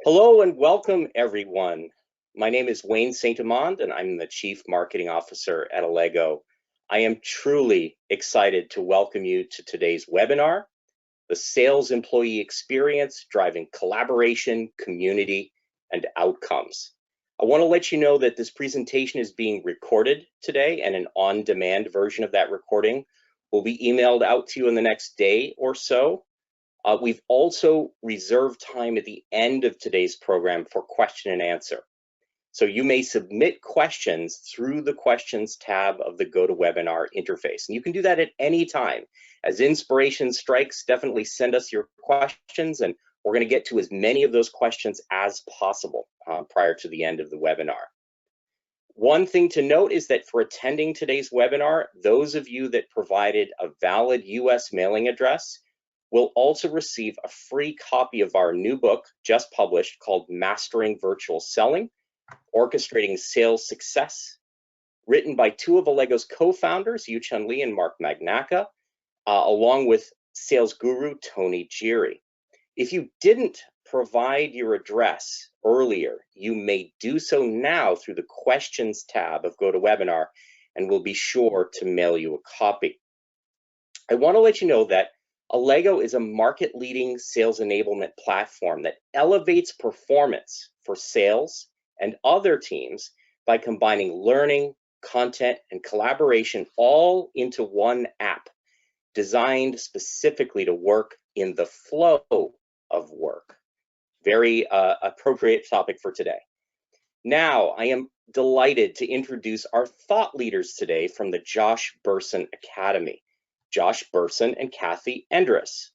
Hello and welcome, everyone. My name is Wayne St. Amand, and I'm the Chief Marketing Officer at Allego. I am truly excited to welcome you to today's webinar, The Sales Employee Experience Driving Collaboration, Community, and Outcomes. I want to let you know that this presentation is being recorded today, and an on-demand version of that recording will be emailed out to you in the next day or so. We've also reserved time at the end of today's program for question and answer. So you may submit questions through the questions tab of the GoToWebinar interface. And you can do that at any time. As inspiration strikes, definitely send us your questions, and we're going to get to as many of those questions as possible prior to the end of the webinar. One thing to note is that for attending today's webinar, those of you that provided a valid US mailing address will also receive a free copy of our new book just published called Mastering Virtual Selling, Orchestrating Sales Success, written by two of Allego's co-founders, Yu-Chun Lee and Mark Magnacca, along with sales guru Tony Geary. If you didn't provide your address earlier, you may do so now through the questions tab of GoToWebinar, and we'll be sure to mail you a copy. I want to let you know that Allego is a market-leading sales enablement platform that elevates performance for sales and other teams by combining learning, content, and collaboration all into one app designed specifically to work in the flow of work. Very appropriate topic for today. Now, I am delighted to introduce our thought leaders today from the Josh Bersin Academy, Josh Bersin and Kathy Endres.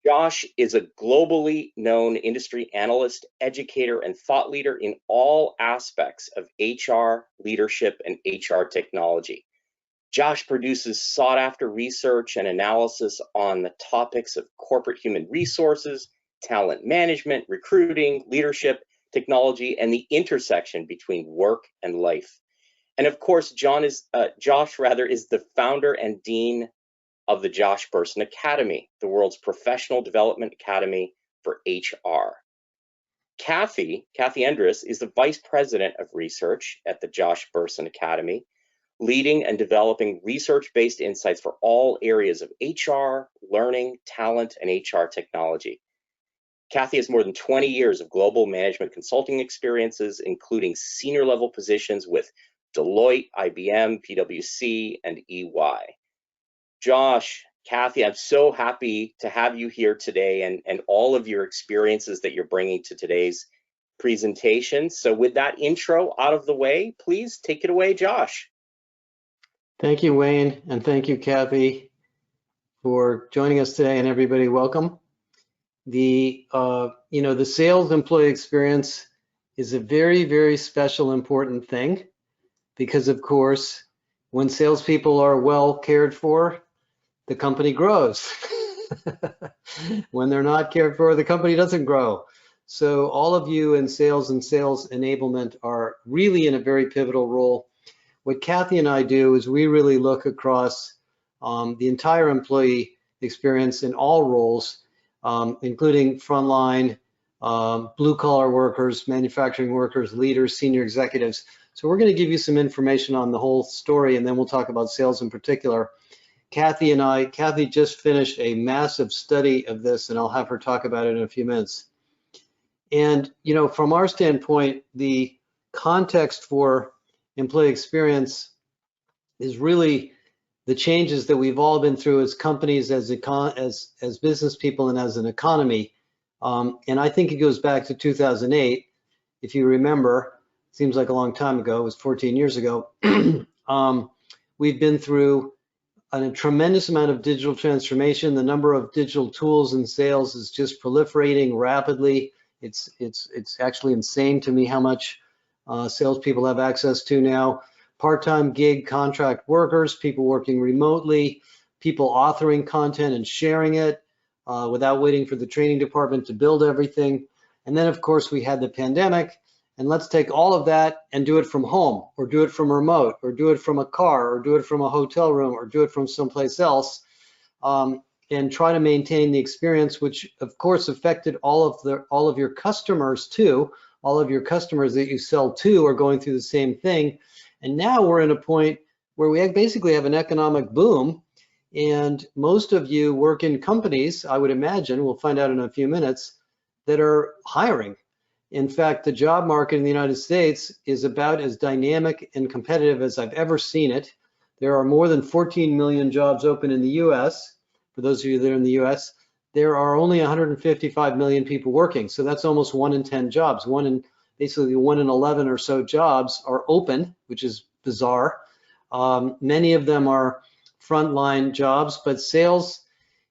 Josh is a globally known industry analyst, educator, and thought leader in all aspects of HR, leadership, and HR technology. Josh produces sought-after research and analysis on the topics of corporate human resources, talent management, recruiting, leadership, technology, and the intersection between work and life. And of course, Josh is the founder and dean of the Josh Bersin Academy, the world's professional development academy for HR. Kathy Endres is the vice president of research at the Josh Bersin Academy, leading and developing research-based insights for all areas of HR, learning, talent, and HR technology. Kathy has more than 20 years of global management consulting experiences, including senior level positions with Deloitte, IBM, PwC, and EY. Josh, Kathy, I'm so happy to have you here today and all of your experiences that you're bringing to today's presentation. So with that intro out of the way, please take it away, Josh. Thank you, Wayne, and thank you, Kathy, for joining us today, and everybody, welcome. The sales employee experience is a very, very special, important thing because, of course, when salespeople are well cared for, the company grows. When they're not cared for, the company doesn't grow. So all of you in sales and sales enablement are really in a very pivotal role. What Kathy and I do is we really look across the entire employee experience in all roles, including frontline, blue-collar workers, manufacturing workers, leaders, senior executives. So we're going to give you some information on the whole story, and then we'll talk about sales in particular. Kathy just finished a massive study of this, and I'll have her talk about it in a few minutes. And, from our standpoint, the context for employee experience is really the changes that we've all been through as companies, as business people, and as an economy. And I think it goes back to 2008. If you remember, it seems like a long time ago, it was 14 years ago. We've been through a tremendous amount of digital transformation. The number of digital tools in sales is just proliferating rapidly. It's actually insane to me how much salespeople have access to now. Part-time gig contract workers, people working remotely, people authoring content and sharing it without waiting for the training department to build everything. And then, of course, we had the pandemic. And let's take all of that and do it from home, or do it from remote, or do it from a car, or do it from a hotel room, or do it from someplace else. and try to maintain the experience, which of course affected all of your customers too. All of your customers that you sell to are going through the same thing. And now we're in a point where we basically have an economic boom, and most of you work in companies, I would imagine, we'll find out in a few minutes, that are hiring. In fact, the job market in the United States is about as dynamic and competitive as I've ever seen it. There are more than 14 million jobs open in the US. For those of you that are in the US, there are only 155 million people working. So that's almost 1 in 10 jobs. Basically 1 in 11 or so jobs are open, which is bizarre. Many of them are frontline jobs, but sales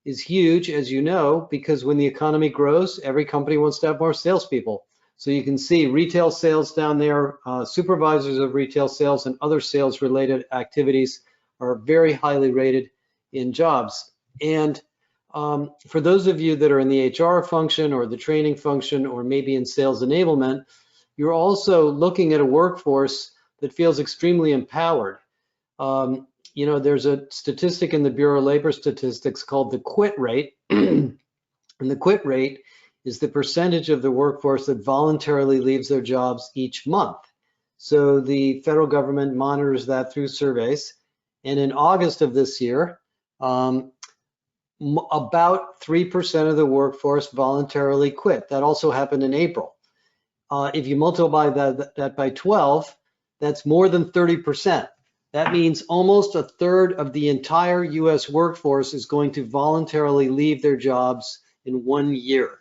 is huge, as you know, because when the economy grows, every company wants to have more salespeople. So you can see retail sales down there, supervisors of retail sales and other sales related activities are very highly rated in jobs. And for those of you that are in the HR function or the training function or maybe in sales enablement, you're also looking at a workforce that feels extremely empowered. You know, there's a statistic in the Bureau of Labor Statistics called the quit rate. And the quit rate is the percentage of the workforce that voluntarily leaves their jobs each month. So the federal government monitors that through surveys. And in August of this year, about 3% of the workforce voluntarily quit. That also happened in April. If you multiply that by 12, that's more than 30%. That means almost a third of the entire US workforce is going to voluntarily leave their jobs in 1 year.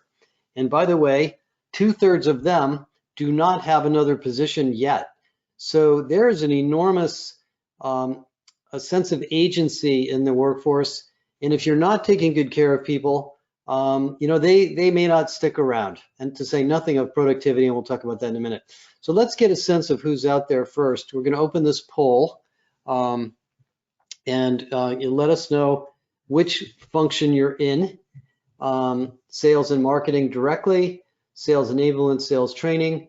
And by the way, 2/3 of them do not have another position yet. So there is an enormous a sense of agency in the workforce. And if you're not taking good care of people, you know, they may not stick around, and to say nothing of productivity, and we'll talk about that in a minute. So let's get a sense of who's out there first. We're going to open this poll, and you let us know which function you're in. Sales and marketing directly, sales enablement, sales training,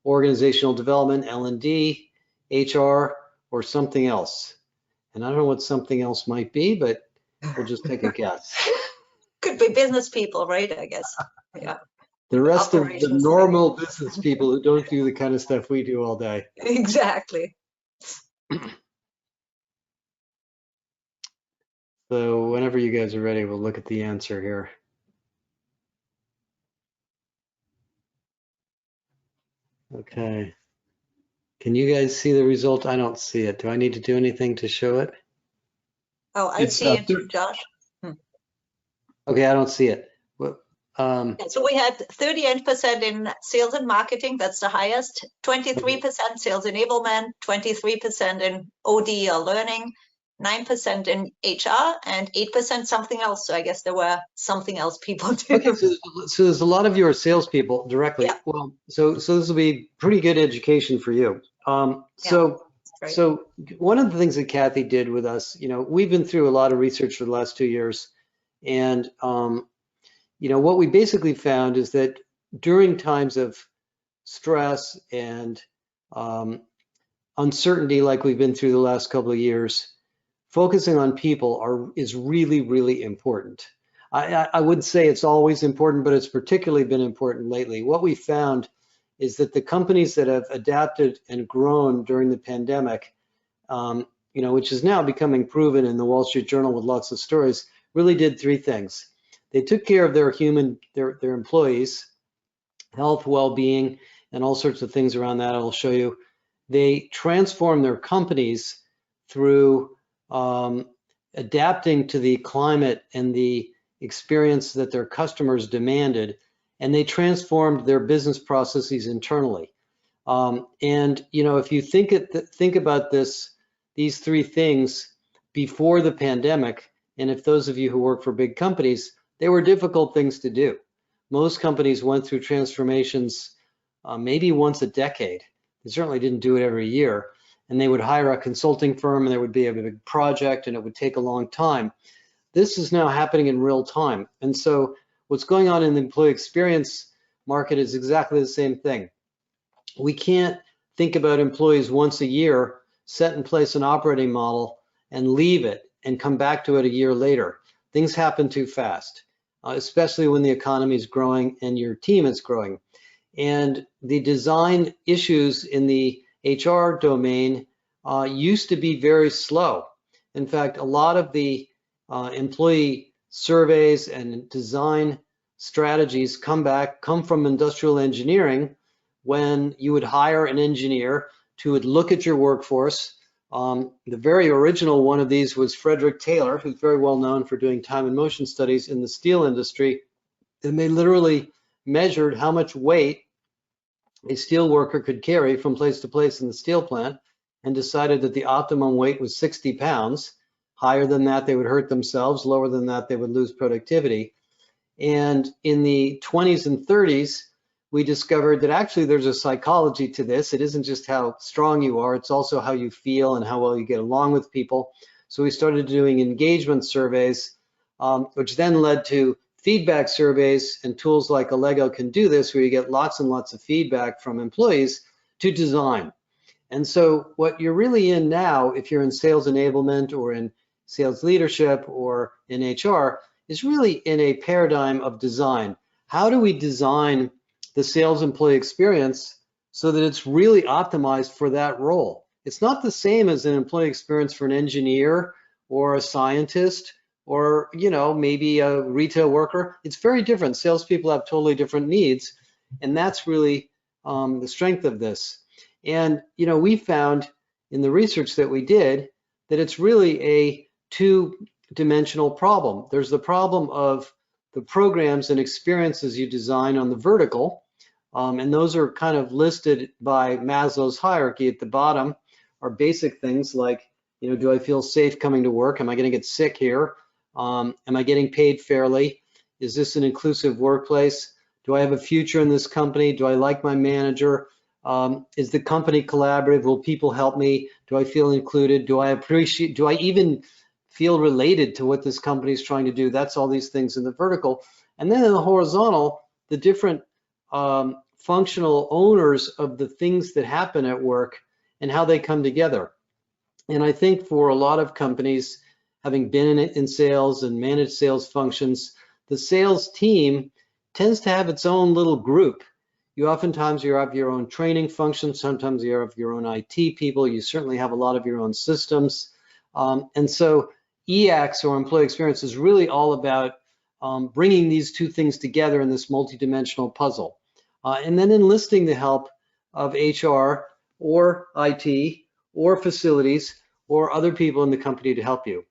organizational development, L&D, HR, or something else. And I don't know what something else might be, but we'll just take a guess. Could be business people, right? I guess. Yeah. The rest of the normal business people who don't do the kind of stuff we do all day. Exactly. So whenever you guys are ready, we'll look at the answer here. Okay. Can you guys see the result? I don't see it. Do I need to do anything to show it? Oh, I see it, Josh. Okay, I don't see it. Yeah, so we had 38% in sales and marketing, that's the highest, 23% sales enablement, 23% in OD or learning, 9% in HR, and 8% something else. So I guess there were something else people too. Okay, so there's a lot of you are salespeople directly. Yeah. Well, so this will be pretty good education for you. So one of the things that Kathy did with us, you know, we've been through a lot of research for the last 2 years, and you know, what we basically found is that during times of stress and uncertainty, like we've been through the last couple of years, focusing on people is really, really important. I would say it's always important, but it's particularly been important lately. What we found is that the companies that have adapted and grown during the pandemic, you know, which is now becoming proven in the Wall Street Journal with lots of stories, really did 3 things. They took care of their employees, health, well-being, and all sorts of things around that I'll show you. They transformed their companies through adapting to the climate and the experience that their customers demanded, and they transformed their business processes internally. And you know, if you think about these 3 things before the pandemic, and if those of you who work for big companies, they were difficult things to do. Most companies went through transformations maybe once a decade. They certainly didn't do it every year. And they would hire a consulting firm, and there would be a big project, and it would take a long time. This is now happening in real time. And so what's going on in the employee experience market is exactly the same thing. We can't think about employees once a year, set in place an operating model, and leave it and come back to it a year later. things happen too fast, especially when the economy is growing and your team is growing. And the design issues in the HR domain used to be very slow. In fact, a lot of the employee surveys and design strategies come from industrial engineering, when you would hire an engineer who would look at your workforce. The very original one of these was Frederick Taylor, who's very well known for doing time and motion studies in the steel industry. And they literally measured how much weight a steel worker could carry from place to place in the steel plant, and decided that the optimum weight was 60 pounds. Higher than that, they would hurt themselves. Lower than that, they would lose productivity. And in the 20s and 30s, we discovered that actually there's a psychology to this. It isn't just how strong you are, it's also how you feel and how well you get along with people. So we started doing engagement surveys, which then led to feedback surveys, and tools like Allego can do this, where you get lots and lots of feedback from employees to design. And so what you're really in now, if you're in sales enablement or in sales leadership or in HR, is really in a paradigm of design. How do we design the sales employee experience so that it's really optimized for that role? It's not the same as an employee experience for an engineer or a scientist or, you know, maybe a retail worker. It's very different. Salespeople have totally different needs, and that's really the strength of this. And, you know, we found in the research that we did that it's really a two-dimensional problem. There's the problem of the programs and experiences you design on the vertical, and those are kind of listed by Maslow's hierarchy. At the bottom are basic things like, you know, do I feel safe coming to work? Am I going to get sick here? Am I getting paid fairly? Is this an inclusive workplace? Do I have a future in this company? Do I like my manager? Is the company collaborative? Will people help me? Do I feel included? Do I even feel related to what this company is trying to do? That's all these things in the vertical. And then in the horizontal, the different functional owners of the things that happen at work and how they come together. And I think for a lot of companies, having been in sales and managed sales functions, the sales team tends to have its own little group. You oftentimes you have your own training function, sometimes you have your own IT people, you certainly have a lot of your own systems. And so EX, or employee experience, is really all about bringing these two things together in this multidimensional puzzle. And then enlisting the help of HR or IT or facilities or other people in the company to help you.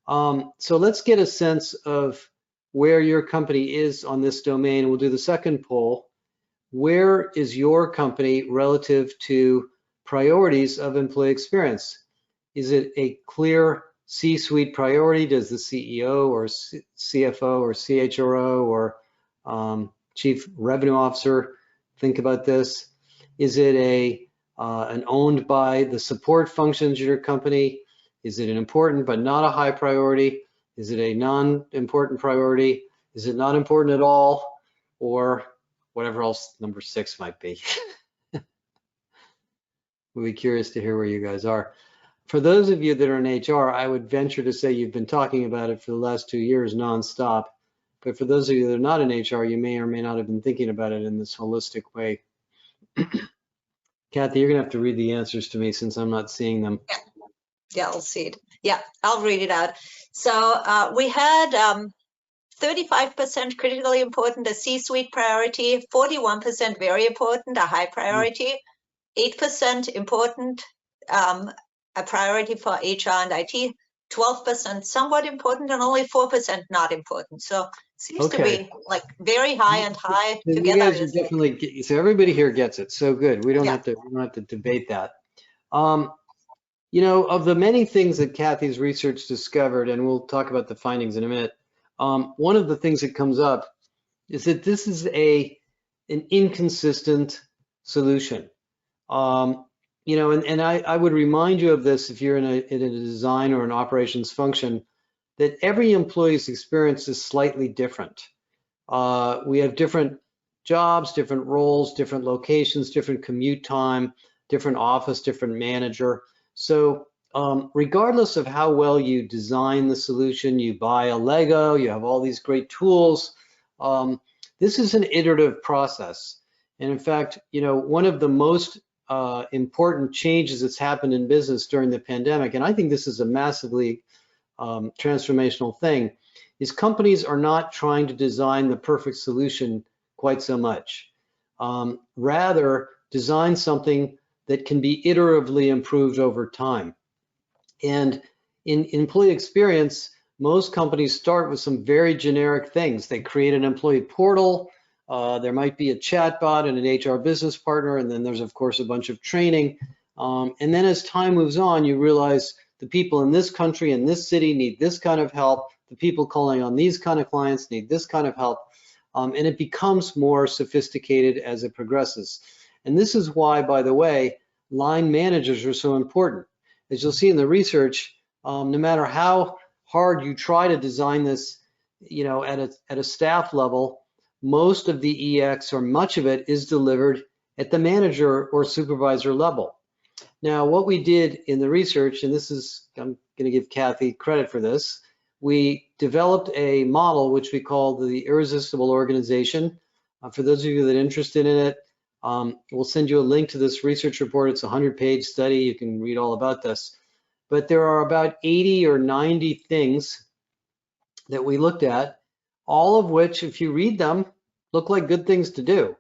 So let's get a sense of where your company is on this domain. We'll do the second poll. Where is your company relative to priorities of employee experience? Is it a clear C-suite priority? Does the CEO or CFO or CHRO or Chief Revenue Officer think about this? Is it an owned by the support functions of your company? Is it an important but not a high priority? Is it a non-important priority? Is it not important at all? Or whatever else number 6 might be. We'll be curious to hear where you guys are. For those of you that are in HR, I would venture to say you've been talking about it for the last 2 years nonstop. But for those of you that are not in HR, you may or may not have been thinking about it in this holistic way. Kathy, you're gonna have to read the answers to me since I'm not seeing them. Yeah, I'll see it. Yeah, I'll read it out. So we had 35% critically important, a C-suite priority, 41% very important, a high priority, 8% important, a priority for HR and IT, 12% somewhat important, and only 4% not important. So seems to be like very high and high together. You guys are definitely, so everybody here gets it. So good. We don't have to debate that. You know, of the many things that Kathy's research discovered, and we'll talk about the findings in a minute, one of the things that comes up is that this is an inconsistent solution. You know, and I would remind you of this if you're in a design or an operations function, that every employee's experience is slightly different. We have different jobs, different roles, different locations, different commute time, different office, different manager. So regardless of how well you design the solution, you buy a Lego, you have all these great tools, this is an iterative process. And in fact, one of the most important changes that's happened in business during the pandemic, and I think this is a massively transformational thing, is companies are not trying to design the perfect solution quite so much. Rather, design something that can be iteratively improved over time. And in employee experience, most companies start with some very generic things. They create an employee portal. There might be a chatbot and an HR business partner, and then there's, of course, a bunch of training. And then as time moves on, you realize the people in this country, in this city, need this kind of help. The people calling on these kind of clients need this kind of help. And it becomes more sophisticated as it progresses. And this is why, by the way, line managers are so important. As you'll see in the research, no matter how hard you try to design this, at a staff level, most of the EX, or much of it, is delivered at the manager or supervisor level. Now, what we did in the research, and this is, I'm going to give Kathy credit for this, we developed a model which we call the Irresistible Organization. For those of you that are interested in it, we'll send you a link to this research report. It's a 100-page study. You can read all about this. But there are about 80 or 90 things that we looked at, all of which, if you read them, look like good things to do.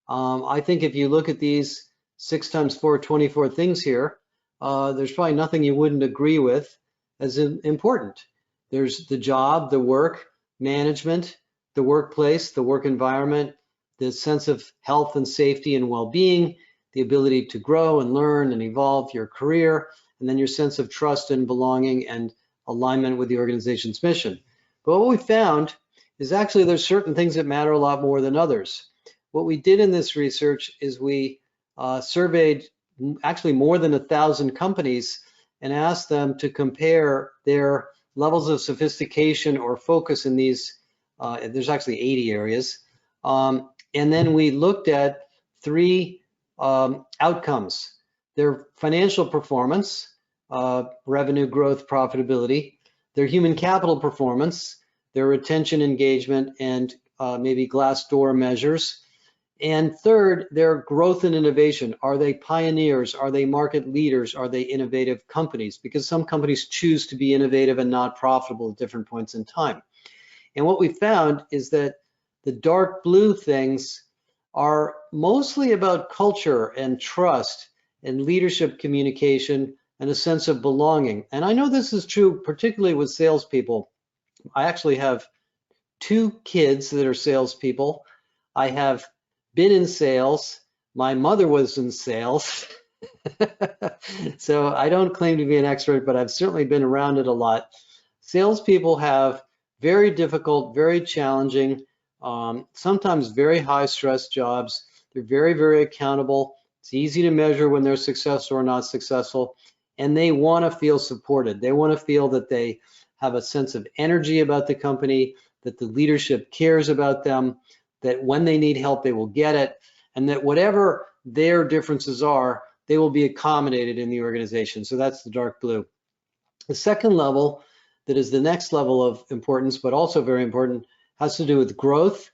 I think if you look at these 6 times 4, 24 things here, there's probably nothing you wouldn't agree with as important. There's the job, the work, management, the workplace, the work environment, the sense of health and safety and well-being, the ability to grow and learn and evolve your career, and then your sense of trust and belonging and alignment with the organization's mission. But what we found is actually there's certain things that matter a lot more than others. What we did in this research is we surveyed actually more than 1,000 companies and asked them to compare their levels of sophistication or focus in these, there's actually 80 areas. And then we looked at 3 outcomes: their financial performance, revenue growth, profitability, their human capital performance, their retention, engagement, and maybe Glassdoor measures. And third, their growth and innovation. Are they pioneers? Are they market leaders? Are they innovative companies? Because some companies choose to be innovative and not profitable at different points in time. And what we found is that the dark blue things are mostly about culture and trust and leadership communication and a sense of belonging. And I know this is true particularly with salespeople. I actually have 2 kids that are salespeople. I have been in sales. My mother was in sales. So I don't claim to be an expert, but I've certainly been around it a lot. Salespeople have very difficult, very challenging, sometimes very high stress jobs. They're very, very accountable. It's easy to measure when they're successful or not successful. And they want to feel supported. They want to feel that they have a sense of energy about the company, that the leadership cares about them, that when they need help, they will get it, and that whatever their differences are, they will be accommodated in the organization. So that's the dark blue. The second level, that is the next level of importance, but also very important, has to do with growth,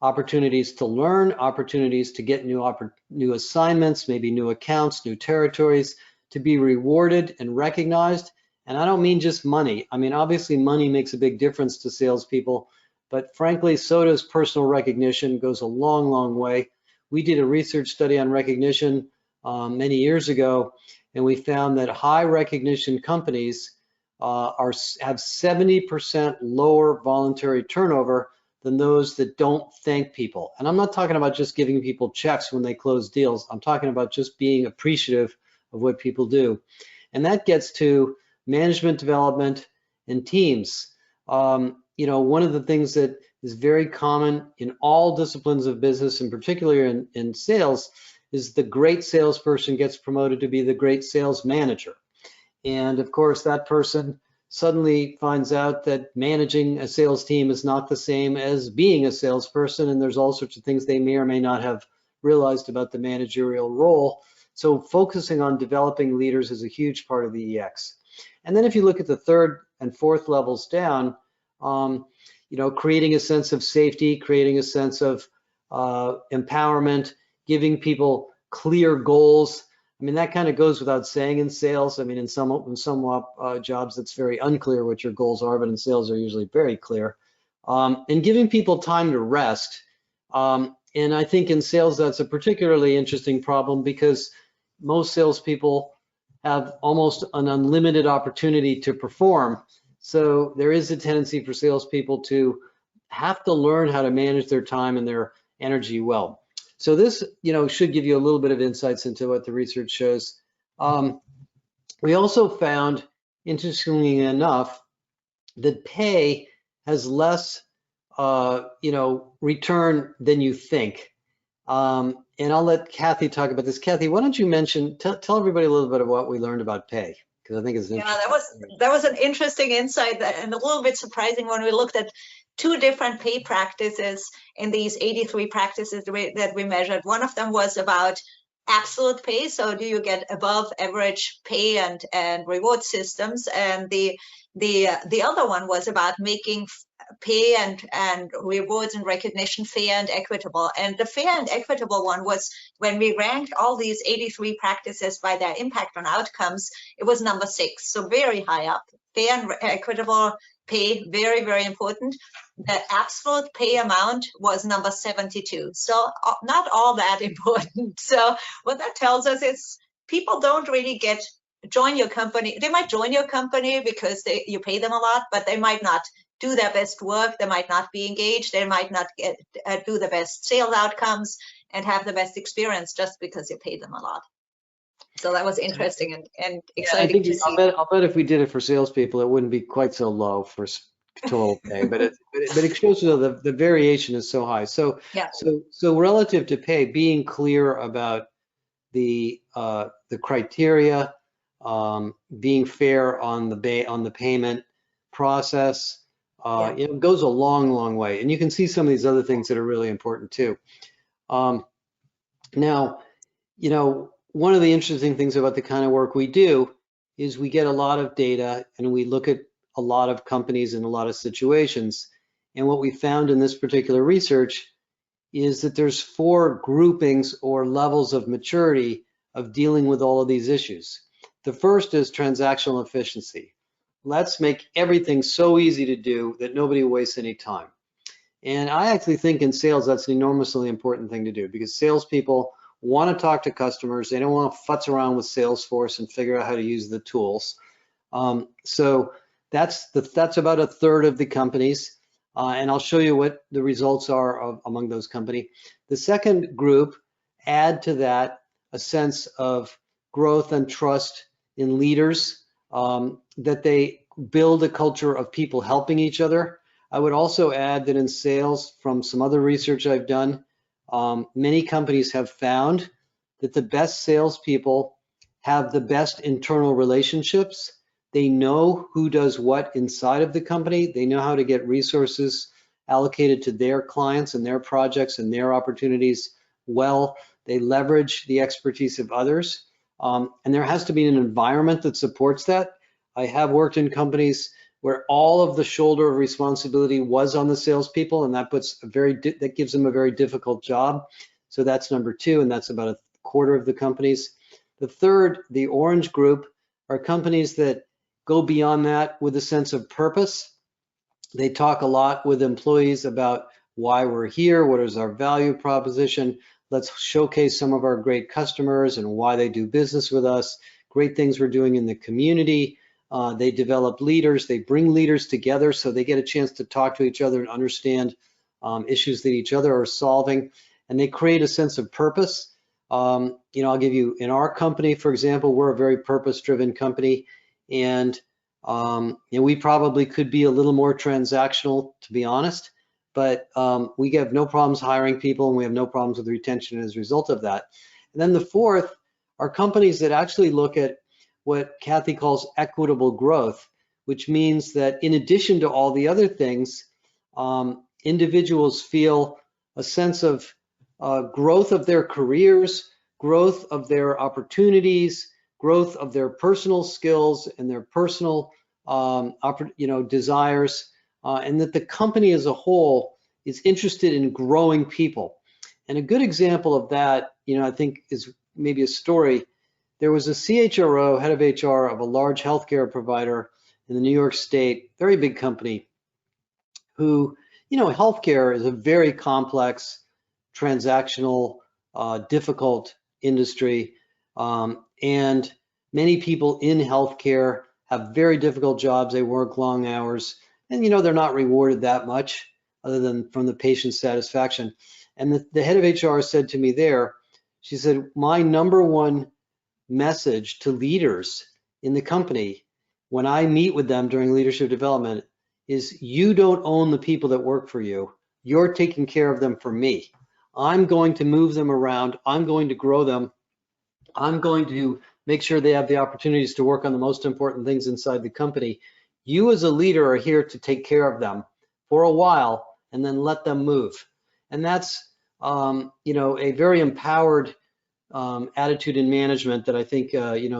opportunities to learn, opportunities to get new assignments, maybe new accounts, new territories, to be rewarded and recognized. And I don't mean just money. I mean, obviously money makes a big difference to salespeople, but frankly, so does personal recognition. Goes a long, long way. We did a research study on recognition many years ago, and we found that high recognition companies have 70% lower voluntary turnover than those that don't thank people. And I'm not talking about just giving people checks when they close deals. I'm talking about just being appreciative of what people do. And that gets to management development and teams. One of the things that is very common in all disciplines of business, and particularly in sales, is the great salesperson gets promoted to be the great sales manager. And of course, that person suddenly finds out that managing a sales team is not the same as being a salesperson, and there's all sorts of things they may or may not have realized about the managerial role. So focusing on developing leaders is a huge part of the EX. And then if you look at the third and fourth levels down, you know, creating a sense of safety, creating a sense of empowerment, giving people clear goals. I mean, that kind of goes without saying in sales. I mean, in some jobs, it's very unclear what your goals are, but in sales, they're usually very clear. And giving people time to rest. And I think in sales, that's a particularly interesting problem because most salespeople have almost an unlimited opportunity to perform. So there is a tendency for salespeople to have to learn how to manage their time and their energy well. So this, you know, should give you a little bit of insights into what the research shows. We also found, interestingly enough, that pay has less, you know, return than you think. And I'll let Kathy talk about this. Kathy, why don't you tell everybody a little bit of what we learned about pay, because I think it's interesting. Yeah, that was an interesting insight and a little bit surprising when we looked at 2 different pay practices in these 83 practices that we measured. One of them was about absolute pay, so do you get above average pay and reward systems, and the other one was about making pay and rewards and recognition fair and equitable. And the fair and equitable one was when we ranked all these 83 practices by their impact on outcomes, it was number 6, so very high up. Fair and equitable pay, very, very important. The absolute pay amount was number 72, so not all that important. So what that tells us is people don't really join your company. They might join your company because you pay them a lot, but they might not do their best work. They might not be engaged. They might not do the best sales outcomes and have the best experience just because you pay them a lot. So that was interesting and exciting to see. I'll bet if we did it for salespeople, it wouldn't be quite so low for total pay, but it shows you the variation is so high. So yeah. So relative to pay, being clear about the criteria, being fair on the payment process, it goes a long way. And you can see some of these other things that are really important too. Now, you know, one of the interesting things about the kind of work we do is we get a lot of data and we look at a lot of companies in a lot of situations. And what we found in this particular research is that there's 4 groupings or levels of maturity of dealing with all of these issues. The first is transactional efficiency. Let's make everything so easy to do that nobody wastes any time. And I actually think in sales, that's an enormously important thing to do because salespeople want to talk to customers. They don't want to futz around with Salesforce and figure out how to use the tools. So that's about 1/3 of the companies. And I'll show you what the results are among those companies. The second group, add to that a sense of growth and trust in leaders, that they build a culture of people helping each other. I would also add that in sales, from some other research I've done, many companies have found that the best salespeople have the best internal relationships. They know who does what inside of the company. They know how to get resources allocated to their clients and their projects and their opportunities well. They leverage the expertise of others. And there has to be an environment that supports that. I have worked in companies where all of the shoulder of responsibility was on the salespeople, and that gives them a very difficult job. So that's number 2, and that's about 1/4 of the companies. The third, the orange group, are companies that go beyond that with a sense of purpose. They talk a lot with employees about why we're here, what is our value proposition. Let's showcase some of our great customers and why they do business with us, great things we're doing in the community. They develop leaders, they bring leaders together so they get a chance to talk to each other and understand issues that each other are solving, and they create a sense of purpose. You know, I'll give you, in our company, for example, we're a very purpose-driven company, and you know, we probably could be a little more transactional, to be honest, but we have no problems hiring people, and we have no problems with retention as a result of that. And then the fourth are companies that actually look at what Kathy calls equitable growth, which means that in addition to all the other things, individuals feel a sense of growth of their careers, growth of their opportunities, growth of their personal skills and their personal desires, and that the company as a whole is interested in growing people. And a good example of that, I think is maybe a story. There was a CHRO, head of HR of a large healthcare provider in the New York State, very big company, who, healthcare is a very complex, transactional, difficult industry. And many people in healthcare have very difficult jobs. They work long hours, and they're not rewarded that much other than from the patient satisfaction. And the head of HR said to me there, she said, my number one message to leaders in the company when I meet with them during leadership development is, you don't own the people that work for you. You're taking care of them for me. I'm going to move them around. I'm going to grow them. I'm going to make sure they have the opportunities to work on the most important things inside the company. You as a leader are here to take care of them for a while and then let them move. And that's, a very empowered attitude in management that I think,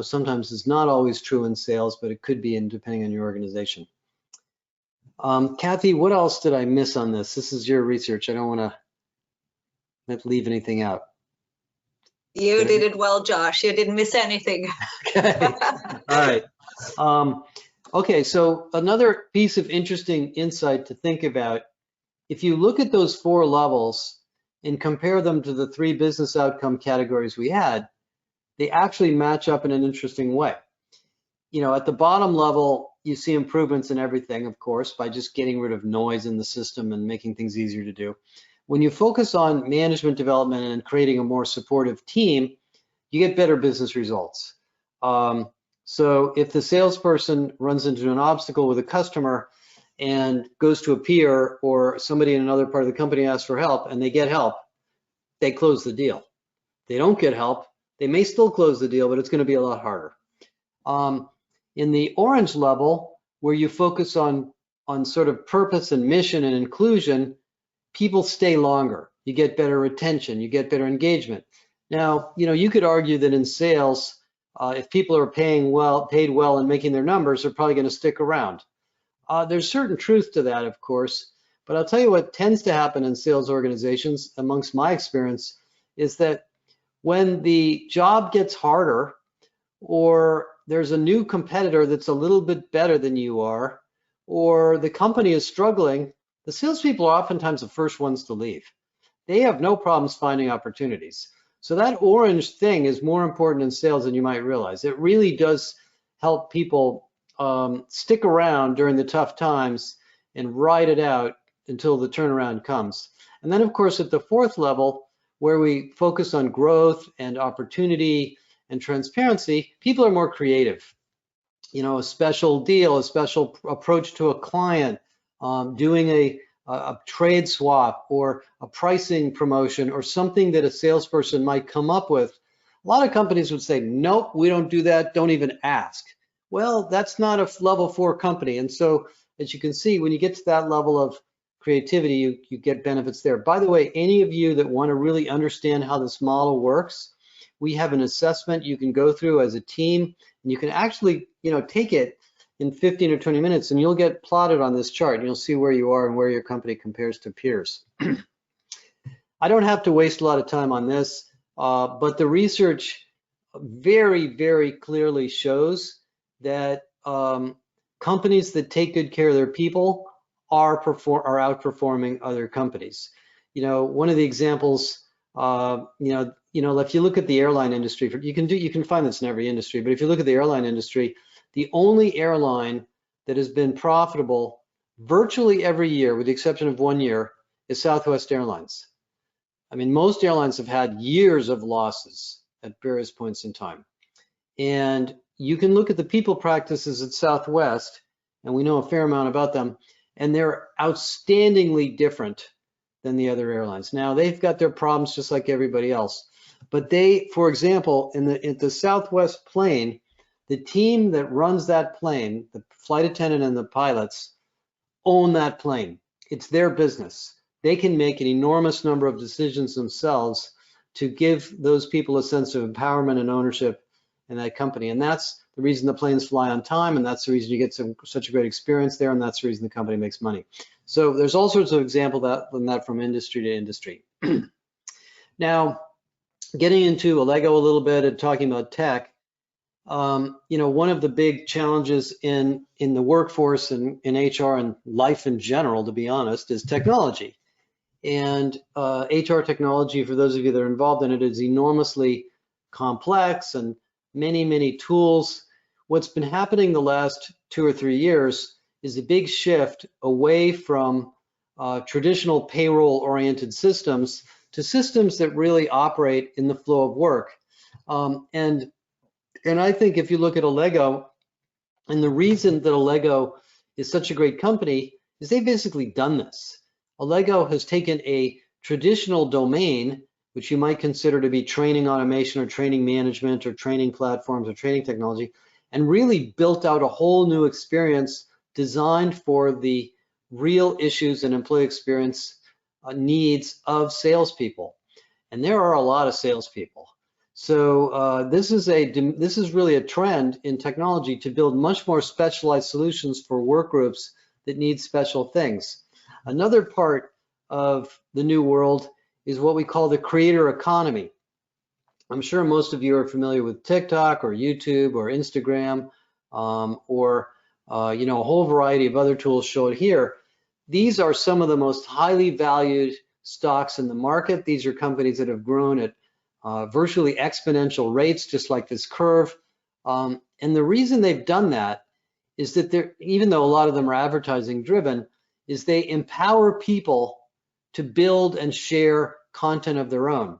sometimes is not always true in sales, but it could be depending on your organization. Kathy, what else did I miss on this? This is your research. I don't want to leave anything out. You did it well, Josh. You didn't miss anything. Okay. All right. Okay, so another piece of interesting insight to think about, if you look at those 4 levels and compare them to the 3 business outcome categories we had, they actually match up in an interesting way. At the bottom level, you see improvements in everything, of course, by just getting rid of noise in the system and making things easier to do. When you focus on management development and creating a more supportive team, you get better business results. So if the salesperson runs into an obstacle with a customer and goes to a peer or somebody in another part of the company asks for help and they get help, they close the deal. They don't get help, they may still close the deal, but it's going to be a lot harder. In the orange level, where you focus on sort of purpose and mission and inclusion, people stay longer. You get better retention, you get better engagement. Now, you could argue that in sales, if people are paid well and making their numbers, they're probably going to stick around. There's certain truth to that, of course, but I'll tell you what tends to happen in sales organizations, amongst my experience, is that when the job gets harder, or there's a new competitor that's a little bit better than you are, or the company is struggling, the salespeople are oftentimes the first ones to leave. They have no problems finding opportunities. So that orange thing is more important in sales than you might realize. It really does help people stick around during the tough times and ride it out until the turnaround comes. And then, of course, at the 4th level, where we focus on growth and opportunity and transparency, people are more creative. A special deal, a special approach to a client, doing a trade swap or a pricing promotion or something that a salesperson might come up with. A lot of companies would say, nope, we don't do that, don't even ask. Well, that's not a level 4 company. And so, as you can see, when you get to that level of creativity, you get benefits there. By the way, any of you that want to really understand how this model works, we have an assessment you can go through as a team, and you can actually, take it in 15 or 20 minutes, and you'll get plotted on this chart, and you'll see where you are and where your company compares to peers. I don't have to waste a lot of time on this, but the research very, very clearly shows that companies that take good care of their people are outperforming other companies. One of the examples, if you look at the airline industry, you can find this in every industry, but if you look at the airline industry, the only airline that has been profitable virtually every year, with the exception of 1 year, is Southwest Airlines. I mean, most airlines have had years of losses at various points in time. And you can look at the people practices at Southwest, and we know a fair amount about them, and they're outstandingly different than the other airlines. Now, they've got their problems just like everybody else. But they, for example, in the Southwest plane, the team that runs that plane, the flight attendant and the pilots, own that plane. It's their business. They can make an enormous number of decisions themselves to give those people a sense of empowerment and ownership in that company. And that's the reason the planes fly on time, and that's the reason you get such a great experience there, and that's the reason the company makes money. So there's all sorts of examples of that from industry to industry. Now, getting into Allego a little bit and talking about tech, you know, one of the big challenges in the workforce and in HR and life in general, to be honest, is technology. And HR technology, for those of you that are involved in it, is enormously complex and many, many tools. What's been happening the last 2 or 3 years is a big shift away from traditional payroll-oriented systems to systems that really operate in the flow of work. And I think if you look at Allego, and the reason that Allego is such a great company is they've basically done this. Allego has taken a traditional domain, which you might consider to be training automation or training management or training platforms or training technology, and really built out a whole new experience designed for the real issues and employee experience needs of salespeople. And there are a lot of salespeople. So this is really a trend in technology to build much more specialized solutions for work groups that need special things. Another part of the new world is what we call the creator economy. I'm sure most of you are familiar with TikTok or YouTube or Instagram or you know, a whole variety of other tools shown here. These are some of the most highly valued stocks in the market. These are companies that have grown at virtually exponential rates, just like this curve. And the reason they've done that is that even though a lot of them are advertising driven, is they empower people to build and share content of their own.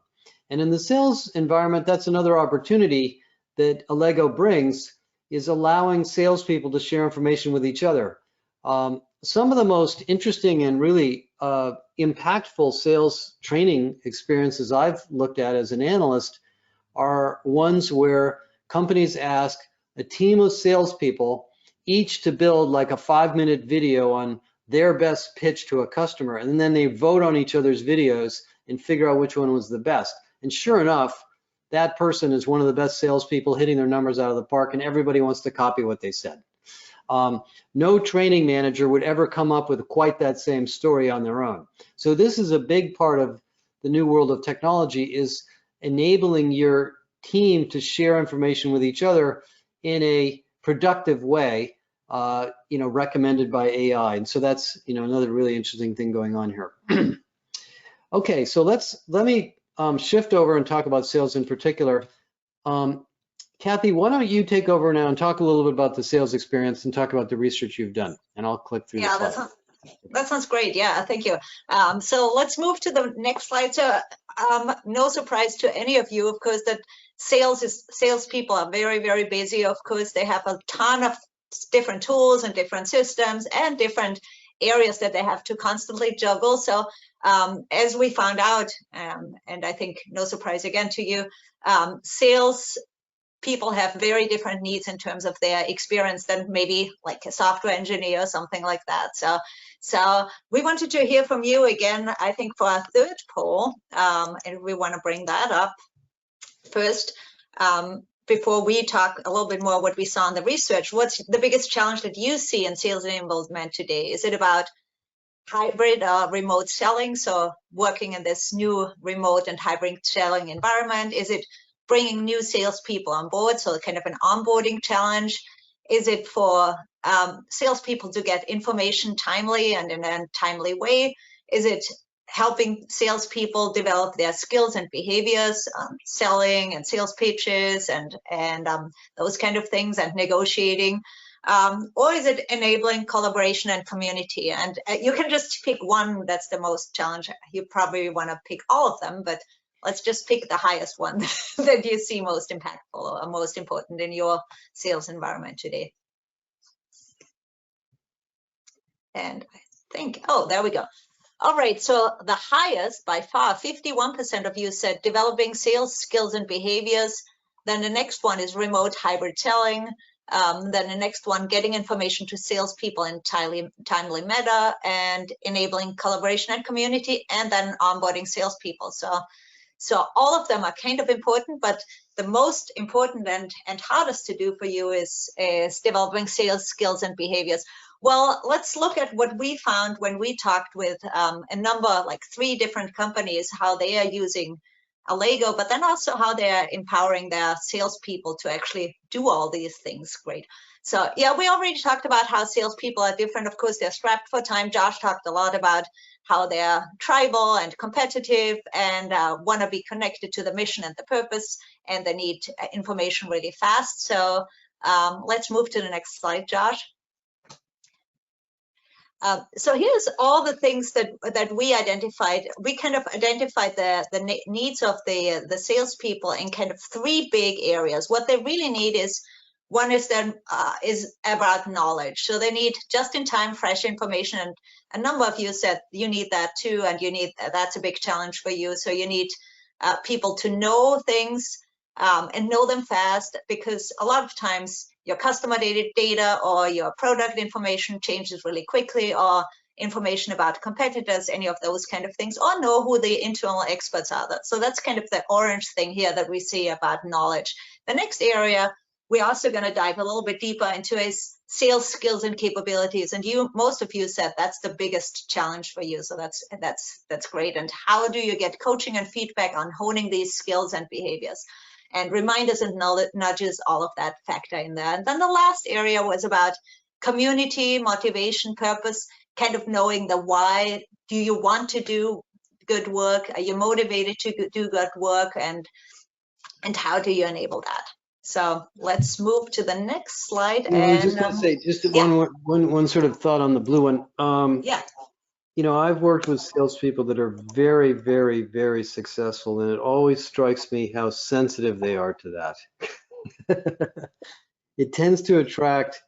And in the sales environment, that's another opportunity that Allego brings, is allowing salespeople to share information with each other. Some of the most interesting and really impactful sales training experiences I've looked at as an analyst are ones where companies ask a team of salespeople each to build like a 5-minute video on their best pitch to a customer, and then they vote on each other's videos and figure out which one was the best. And sure enough, that person is one of the best salespeople, hitting their numbers out of the park, and everybody wants to copy what they said. No training manager would ever come up with quite that same story on their own. So this is a big part of the new world of technology, is enabling your team to share information with each other in a productive way, you know, recommended by AI. And so that's, you know, another really interesting thing going on here. Okay, so let me shift over and talk about sales in particular. Kathy, why don't you take over now and talk a little bit about the sales experience and talk about the research you've done, and I'll click through the slides. That sounds great. Yeah, thank you. So let's move to the next slide. So no surprise to any of you, of course, that salespeople are very, very busy. Of course, they have a ton of different tools and different systems and different areas that they have to constantly juggle. So as we found out, and I think no surprise again to you, sales people have very different needs in terms of their experience than maybe like a software engineer or something like that. So we wanted to hear from you again, I think, for our third poll, and we want to bring that up first. Before we talk a little bit more what we saw in the research, what's the biggest challenge that you see in sales enablement today? Is it about hybrid or remote selling, so working in this new remote and hybrid selling environment? Is it bringing new salespeople on board, so kind of an onboarding challenge? Is it for salespeople to get information timely and in a timely way? Is it helping salespeople develop their skills and behaviors, selling and sales pitches and those kind of things, and negotiating? Or is it enabling collaboration and community? And you can just pick one that's the most challenging. You probably want to pick all of them, but let's just pick the highest one that you see most impactful or most important in your sales environment today. And I think, oh, there we go. All right, so the highest by far, 51% of you said developing sales skills and behaviors. Then the next one is remote hybrid selling. Then the next one, getting information to salespeople in timely manner, and enabling collaboration and community, and then onboarding salespeople. So all of them are kind of important, but the most important and hardest to do for you is developing sales skills and behaviors. Well, let's look at what we found when we talked with a number, like 3 different companies, how they are using Allego, but then also how they're empowering their salespeople to actually do all these things. Great. So yeah, we already talked about how salespeople are different. Of course, they're strapped for time. Josh talked a lot about how they're tribal and competitive and want to be connected to the mission and the purpose, and they need information really fast. So let's move to the next slide, Josh. So here's all the things that we identified. We kind of identified the needs of the salespeople in kind of 3 big areas. What they really need is, one is about knowledge. So they need just-in-time, fresh information. And a number of you said you need that too, and that's a big challenge for you. So you need people to know things and know them fast, because a lot of times your customer data or your product information changes really quickly, or information about competitors, any of those kind of things, or know who the internal experts are. So that's kind of the orange thing here that we see about knowledge. The next area we're also going to dive a little bit deeper into is sales skills and capabilities. And most of you said that's the biggest challenge for you. So that's great. And how do you get coaching and feedback on honing these skills and behaviors? And reminders and nudges, all of that factor in there. And then the last area was about community, motivation, purpose, kind of knowing the why. Do you want to do good work? Are you motivated to do good work? And how do you enable that? So let's move to the next slide. I was just going to say, just one sort of thought on the blue one. Yeah. You know, I've worked with salespeople that are very, very, very successful, and it always strikes me how sensitive they are to that. It tends to attract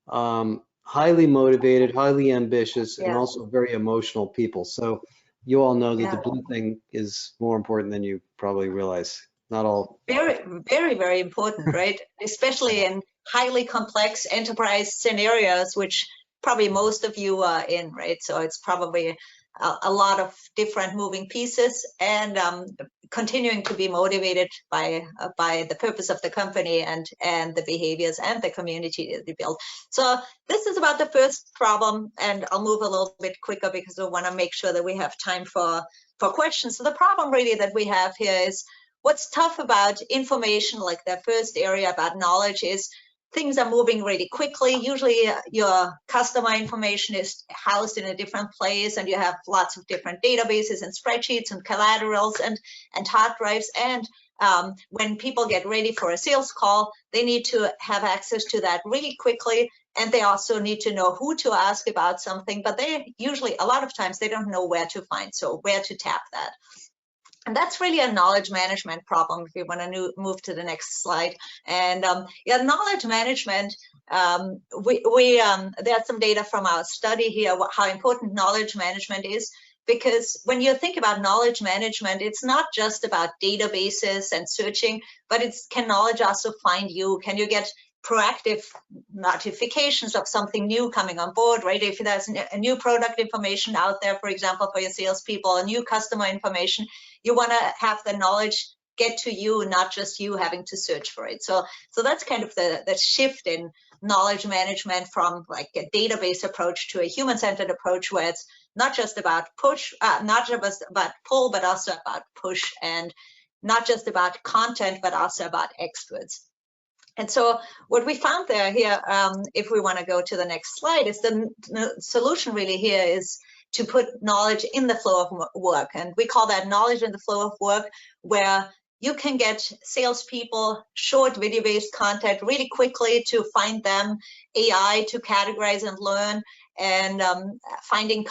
highly motivated, highly ambitious, and also very emotional people. So you all know that the blue thing is more important than you probably realize. Not all. Very, very, very important, right? Especially in highly complex enterprise scenarios, which probably most of you are in, right? So it's probably a lot of different moving pieces, and continuing to be motivated by the purpose of the company and the behaviors and the community that they build. So this is about the first problem, and I'll move a little bit quicker because I want to make sure that we have time for questions. So the problem really that we have here is, what's tough about information, like the first area about knowledge, is things are moving really quickly. Usually your customer information is housed in a different place, and you have lots of different databases and spreadsheets and collaterals and hard drives. And when people get ready for a sales call, they need to have access to that really quickly. And they also need to know who to ask about something, but they usually, a lot of times, they don't know where to find, so where to tap that. And that's really a knowledge management problem, if you want to move to the next slide. And knowledge management, there's some data from our study here, how important knowledge management is, because when you think about knowledge management, it's not just about databases and searching, but can knowledge also find you? Can you get proactive notifications of something new coming on board, right? If there's a new product information out there, for example, for your salespeople, a new customer information, you want to have the knowledge get to you, not just you having to search for it. So that's kind of the shift in knowledge management from like a database approach to a human-centered approach, where it's not just about push, not just about pull, but also about push, and not just about content, but also about experts. And so what we found there here, if we want to go to the next slide, is the solution really here is to put knowledge in the flow of work. And we call that knowledge in the flow of work, where you can get salespeople short video-based content really quickly to find them, AI to categorize and learn, and finding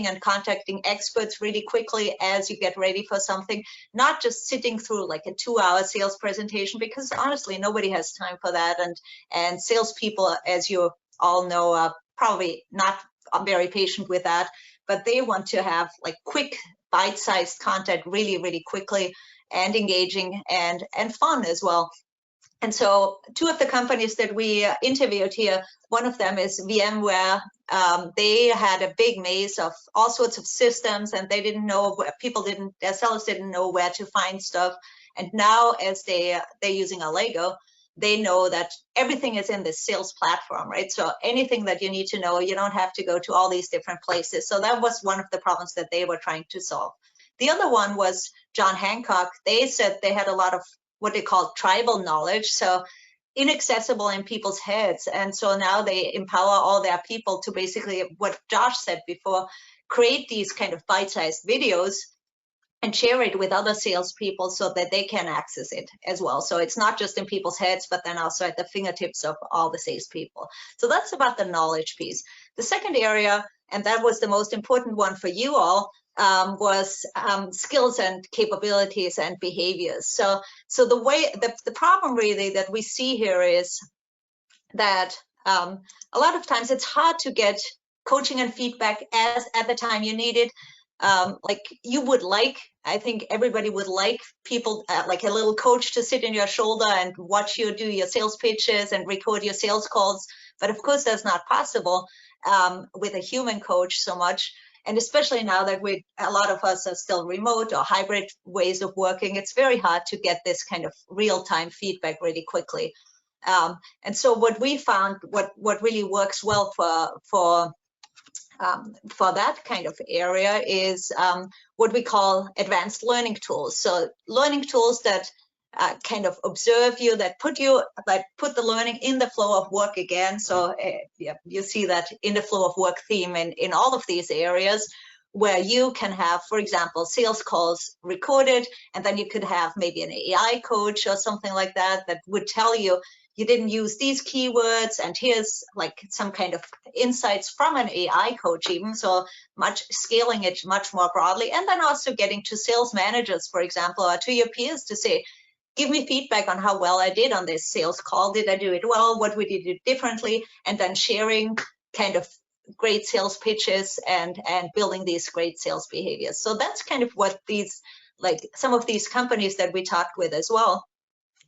and contacting experts really quickly as you get ready for something, not just sitting through like a 2-hour sales presentation, because honestly, nobody has time for that. And salespeople, as you all know, are probably not very patient with that, but they want to have like quick bite-sized content really, really quickly, and engaging and fun as well. And so two of the companies that we interviewed here, one of them is Vmware. They had a big maze of all sorts of systems, and they didn't know, their sellers didn't know where to find stuff. And now, as they're using Allego, they know that everything is in this sales platform, right? So anything that you need to know, you don't have to go to all these different places. So that was one of the problems that they were trying to solve. The other one was John Hancock. They said they had a lot of what they call tribal knowledge, so inaccessible in people's heads. And so now they empower all their people to basically, what Josh said before, create these kind of bite-sized videos and share it with other salespeople so that they can access it as well. So it's not just in people's heads, but then also at the fingertips of all the salespeople. So that's about the knowledge piece. The second area, and that was the most important one for you all, was skills and capabilities and behaviors. So the problem really that we see here is that a lot of times it's hard to get coaching and feedback at the time you need it. Like you would like, I think everybody would like people, like a little coach to sit in your shoulder and watch you do your sales pitches and record your sales calls. But of course, that's not possible with a human coach so much. And especially now that a lot of us are still remote or hybrid ways of working, it's very hard to get this kind of real-time feedback really quickly. And so what we found, what really works well for that kind of area is what we call advanced learning tools. So learning tools that kind of observe you, that put the learning in the flow of work again. So yeah, you see that in the flow of work theme in all of these areas, where you can have, for example, sales calls recorded, and then you could have maybe an AI coach or something like that that would tell you, you didn't use these keywords, and here's like some kind of insights from an AI coach even, so scaling it much more broadly. And then also getting to sales managers, for example, or to your peers to say, give me feedback on how well I did on this sales call. Did I do it well? What would you do differently? And then sharing kind of great sales pitches and building these great sales behaviors. So that's kind of what some of these companies that we talked with as well.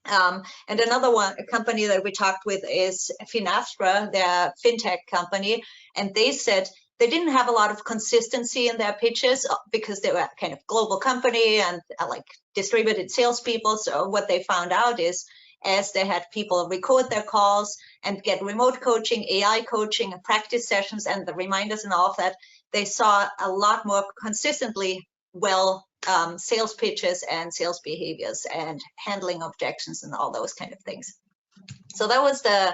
And another a company that we talked with is Finastra, their fintech company, and they said they didn't have a lot of consistency in their pitches because they were kind of global company and like distributed salespeople. So what they found out is, as they had people record their calls and get remote coaching, AI coaching, and practice sessions, and the reminders and all of that, they saw a lot more consistently sales pitches and sales behaviors and handling objections and all those kind of things. So that was the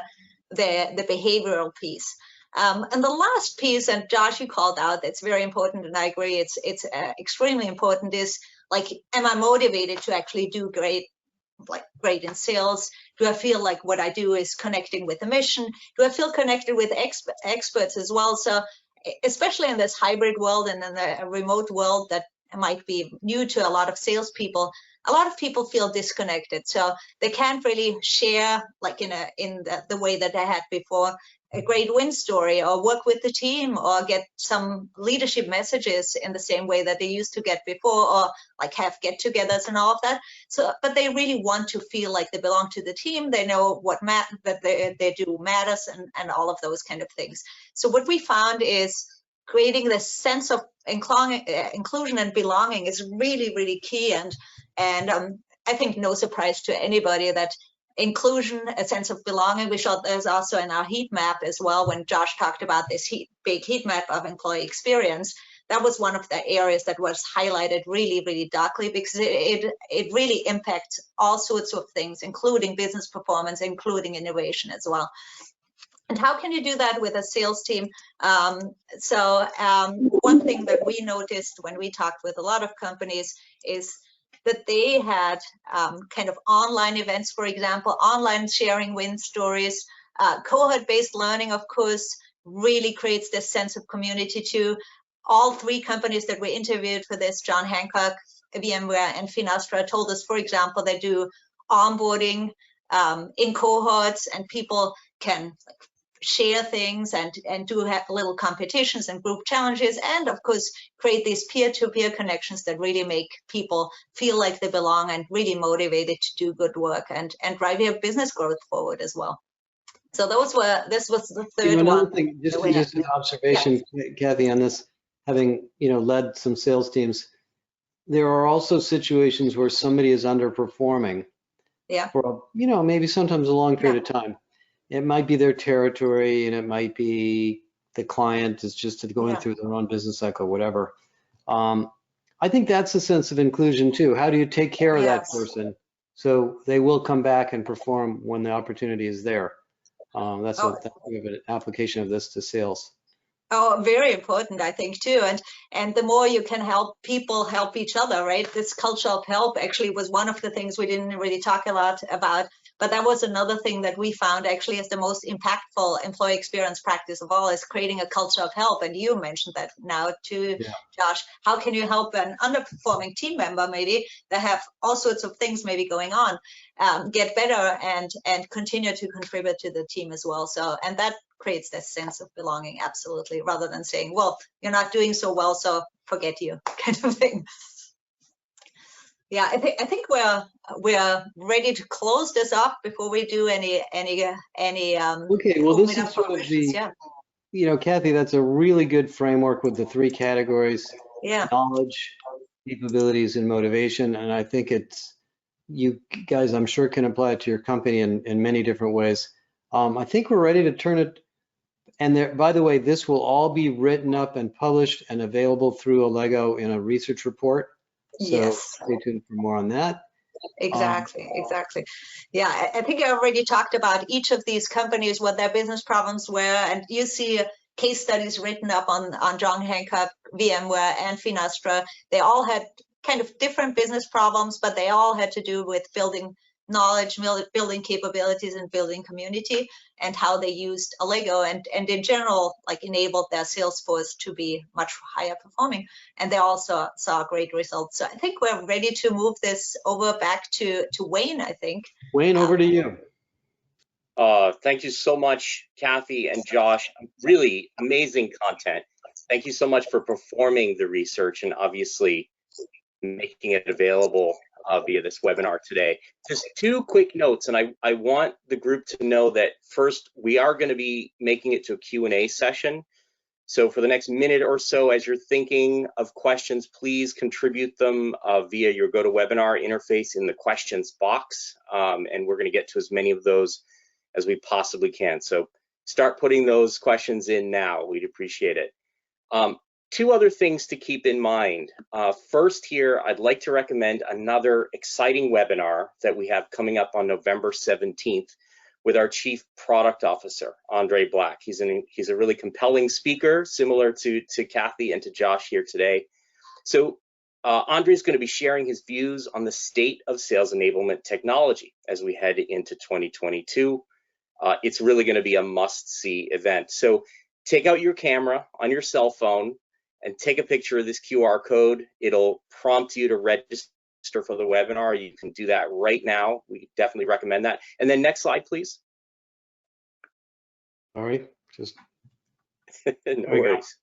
behavioral piece. And the last piece, and Josh, you called out, that's very important, and I agree, it's extremely important, is like, am I motivated to actually do great in sales? Do I feel like what I do is connecting with the mission? Do I feel connected with experts as well? So especially in this hybrid world and in the remote world that might be new to a lot of salespeople, a lot of people feel disconnected. So they can't really share, like in the way that they had before, a great win story, or work with the team, or get some leadership messages in the same way that they used to get before, or like have get-togethers and all of that. So, but they really want to feel like they belong to the team. They know what that they do matters, and all of those kind of things. So what we found is creating this sense of inclusion and belonging is really, really key. And I think no surprise to anybody that inclusion, a sense of belonging, we showed there's also in our heat map as well, when Josh talked about this big heat map of employee experience. That was one of the areas that was highlighted really, really darkly, because it really impacts all sorts of things, including business performance, including innovation as well. And how can you do that with a sales team? One thing that we noticed when we talked with a lot of companies is that they had kind of online events, for example, online sharing win stories. Cohort-based learning, of course, really creates this sense of community too. All three companies that we interviewed for this, John Hancock, Vmware, and Finastra, told us, for example, they do onboarding in cohorts, and people can share things and do have little competitions and group challenges, and of course create these peer-to-peer connections that really make people feel like they belong and really motivated to do good work and drive your business growth forward as well. So this was the third another one. thing, just an observation, Kathy, on this, having led some sales teams, there are also situations where somebody is underperforming for maybe sometimes a long period of time. It might be their territory, and it might be the client is just going through their own business cycle, whatever. I think that's a sense of inclusion too. How do you take care of that person so they will come back and perform when the opportunity is there? That's we have an application of this to sales. Oh, very important, I think, too. And the more you can help people help each other, right? This culture of help actually was one of the things we didn't really talk a lot about, but that was another thing that we found actually is the most impactful employee experience practice of all, is creating a culture of help. And you mentioned that now too, Josh. How can you help an underperforming team member maybe that have all sorts of things maybe going on, get better and continue to contribute to the team as well? So, and that creates that sense of belonging, absolutely, rather than saying, well, you're not doing so well, so forget you, kind of thing. Yeah, I think we're ready to close this up before we do any okay, well, this is sort of the Kathy, that's a really good framework with the 3 categories: knowledge, capabilities, and motivation. And I think you guys, I'm sure, can apply it to your company in many different ways. I think we're ready to turn it. And there, by the way, this will all be written up and published and available through Allego in a research report. So stay tuned for more on that. Exactly. Yeah, I think I already talked about each of these companies, what their business problems were, and you see case studies written up on John Hancock, Vmware, and Finastra. They all had kind of different business problems, but they all had to do with building knowledge, building capabilities, and building community, and how they used Allego and in general, like, enabled their sales force to be much higher performing. And they also saw great results. So I think we're ready to move this over back to Wayne, I think. Wayne, over to you. Thank you so much, Kathy and Josh. Really amazing content. Thank you so much for performing the research and obviously making it available via this webinar today. Just 2 quick notes, and I want the group to know that first, we are going to be making it to a Q&A session. So for the next minute or so, as you're thinking of questions, please contribute them via your GoToWebinar interface in the questions box, and we're going to get to as many of those as we possibly can. So start putting those questions in now. We'd appreciate it. 2 other things to keep in mind. First here, I'd like to recommend another exciting webinar that we have coming up on November 17th with our Chief Product Officer, Andre Black. He's a really compelling speaker, similar to Kathy and to Josh here today. So Andre is going to be sharing his views on the state of sales enablement technology as we head into 2022. It's really going to be a must-see event. So take out your camera on your cell phone and take a picture of this QR code. It'll prompt you to register for the webinar. You can do that right now. We definitely recommend that. And then next slide, please. All right, just no worries.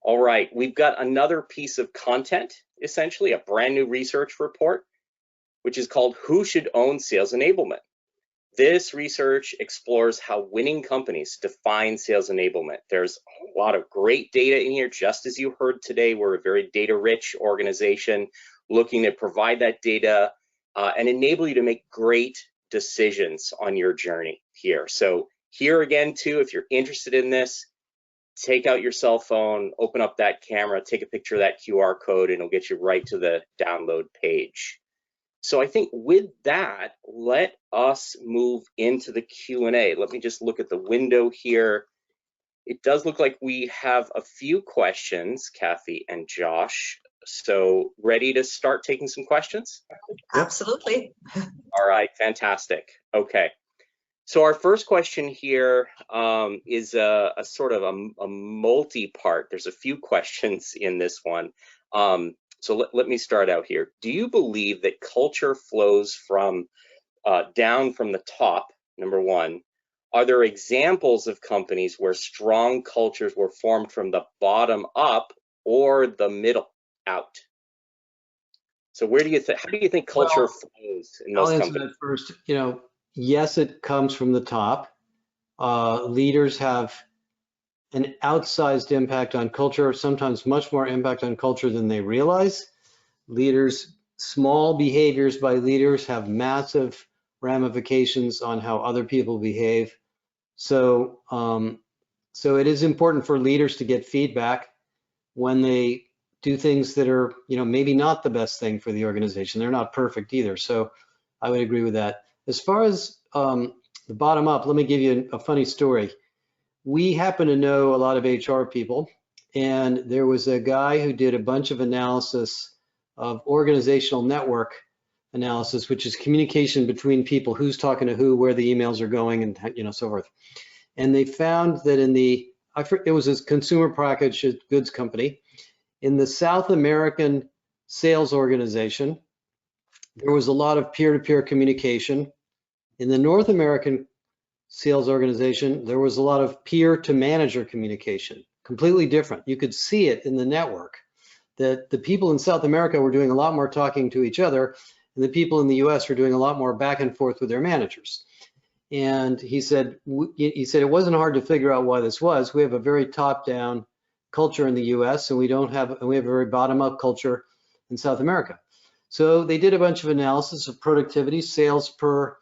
All right, we've got another piece of content, essentially a brand new research report, which is called Who Should Own Sales Enablement? This research explores how winning companies define sales enablement. There's a lot of great data in here. Just as you heard today, we're a very data-rich organization looking to provide that data and enable you to make great decisions on your journey here. So here again, too, if you're interested in this, take out your cell phone, open up that camera, take a picture of that QR code, and it'll get you right to the download page. So I think with that, let us move into the Q&A. Let me just look at the window here. It does look like we have a few questions, Kathy and Josh. So ready to start taking some questions? Absolutely. All right, fantastic. Okay. So our first question here is a sort of a multi-part. There's a few questions in this one. So let me start out here. Do you believe that culture flows from down from the top number one, are there examples of companies where strong cultures were formed from the bottom up or the middle out? So where do you think, how do you think culture flows in I'll most answer companies? that first. Yes, it comes from the top. Leaders have an outsized impact on culture, sometimes much more impact on culture than they realize. Small behaviors by leaders have massive ramifications on how other people behave. So it is important for leaders to get feedback when they do things that are, maybe not the best thing for the organization. They're not perfect either. So I would agree with that. As far as the bottom up, let me give you a funny story. We happen to know a lot of HR people, and there was a guy who did a bunch of analysis of organizational network analysis, which is communication between people, who's talking to who, where the emails are going, and so forth. And they found that it was a consumer packaged goods company, in the South American sales organization, there was a lot of peer-to-peer communication. In the North American sales organization, there was a lot of peer-to-manager communication, completely different. You could see it in the network, that the people in South America were doing a lot more talking to each other, and the people in the US were doing a lot more back and forth with their managers. And he said it wasn't hard to figure out why this was. We have a very top-down culture in the US, and we have a very bottom-up culture in South America. So they did a bunch of analysis of productivity, sales per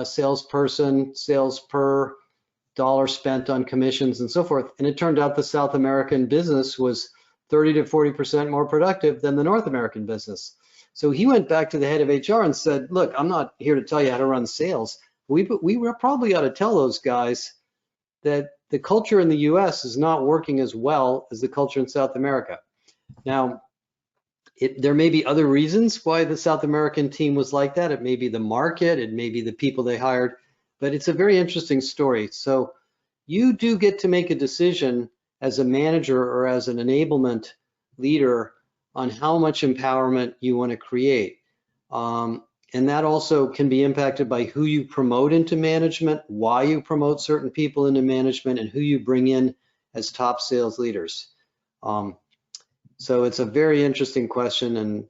salesperson, sales per dollar spent on commissions, and so forth. And it turned out the South American business was 30 to 40% more productive than the North American business. So he went back to the head of HR and said, look, I'm not here to tell you how to run sales. We probably ought to tell those guys that the culture in the US is not working as well as the culture in South America. Now, there may be other reasons why the South American team was like that. It may be the market, it may be the people they hired, but it's a very interesting story. So you do get to make a decision as a manager or as an enablement leader on how much empowerment you want to create. And that also can be impacted by who you promote into management, why you promote certain people into management, and who you bring in as top sales leaders. So it's a very interesting question, and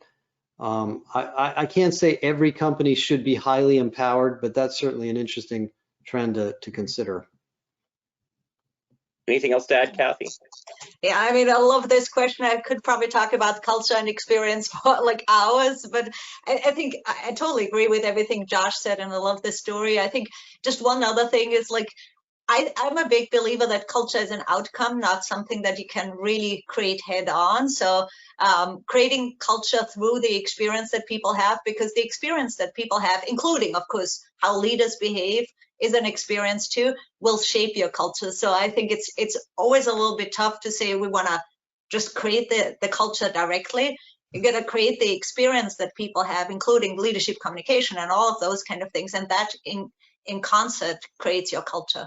I can't say every company should be highly empowered, but that's certainly an interesting trend to consider. Anything else to add, Kathy? Yeah, I mean, I love this question. I could probably talk about culture and experience for like hours, but I think I totally agree with everything Josh said, and I love this story. I think just one other thing is like, I'm a big believer that culture is an outcome, not something that you can really create head on. So creating culture through the experience that people have, because the experience that people have, including, of course, how leaders behave, is an experience too, will shape your culture. So I think it's always a little bit tough to say we want to just create the culture directly. You got to create the experience that people have, including leadership communication and all of those kind of things. And that in concert creates your culture.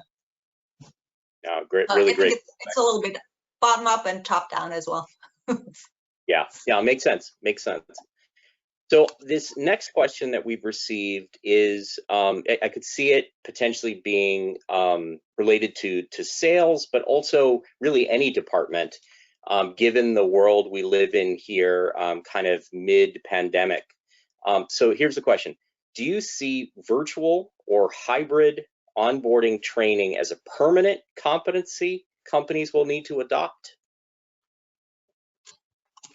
Yeah, great, really great. It's a little bit bottom up and top down as well. Yeah, makes sense. So this next question that we've received is, I could see it potentially being related to sales, but also really any department, given the world we live in here, kind of mid-pandemic. So here's the question. Do you see virtual or hybrid onboarding training as a permanent competency companies will need to adopt?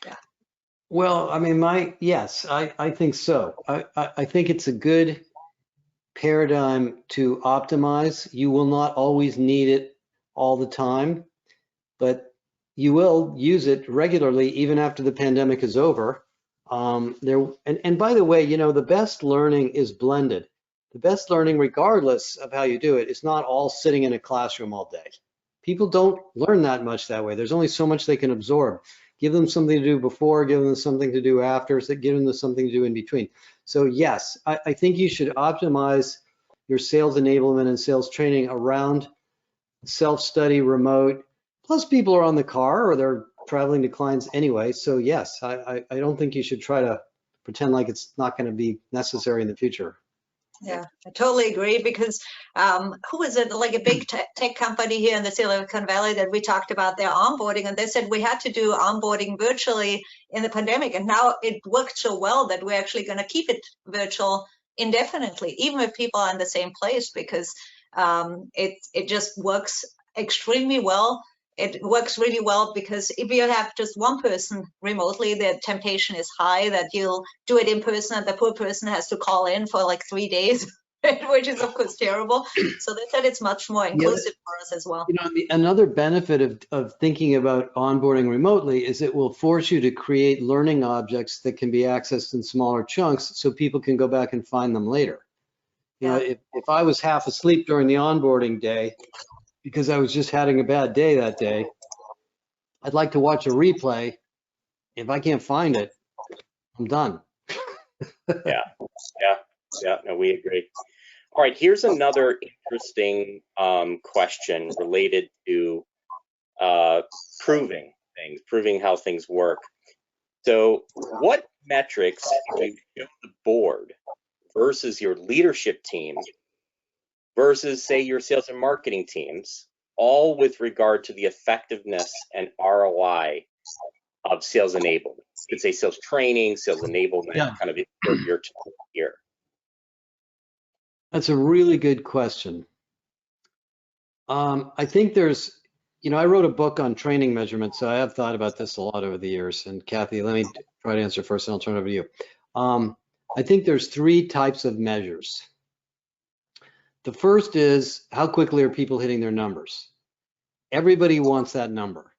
Yeah. Well, I mean, yes, I think so. I think it's a good paradigm to optimize. You will not always need it all the time, but you will use it regularly even after the pandemic is over. And by the way, the best learning is blended. The best learning, regardless of how you do it, is not all sitting in a classroom all day. People don't learn that much that way. There's only so much they can absorb. Give them something to do before, give them something to do after, give them something to do in between. So yes, I think you should optimize your sales enablement and sales training around self-study, remote, plus people are on the car or they're traveling to clients anyway. So yes, I don't think you should try to pretend like it's not going to be necessary in the future. Yeah, I totally agree because who was it, like a big tech company here in the Silicon Valley that we talked about their onboarding, and they said we had to do onboarding virtually in the pandemic, and now it worked so well that we're actually going to keep it virtual indefinitely, even if people are in the same place, because it just works extremely well. It works really well because if you have just one person remotely, the temptation is high that you'll do it in person and the poor person has to call in for like 3 days, which is of course terrible. So they said it's much more inclusive for us as well. You know, another benefit of thinking about onboarding remotely is it will force you to create learning objects that can be accessed in smaller chunks so people can go back and find them later. You know, if I was half asleep during the onboarding day, because I was just having a bad day that day, I'd like to watch a replay. If I can't find it, I'm done. Yeah, no, we agree. All right, here's another interesting question related to proving how things work. So what metrics do you show the board versus your leadership team versus, say, your sales and marketing teams, all with regard to the effectiveness and ROI of sales enablement? You could say sales training, sales enablement, kind of your term here. That's a really good question. I think there's, you know, I wrote a book on training measurement, so I have thought about this a lot over the years. And Kathy, let me try to answer first, and I'll turn it over to you. I think there's 3 types of measures. The first is how quickly are people hitting their numbers? Everybody wants that number.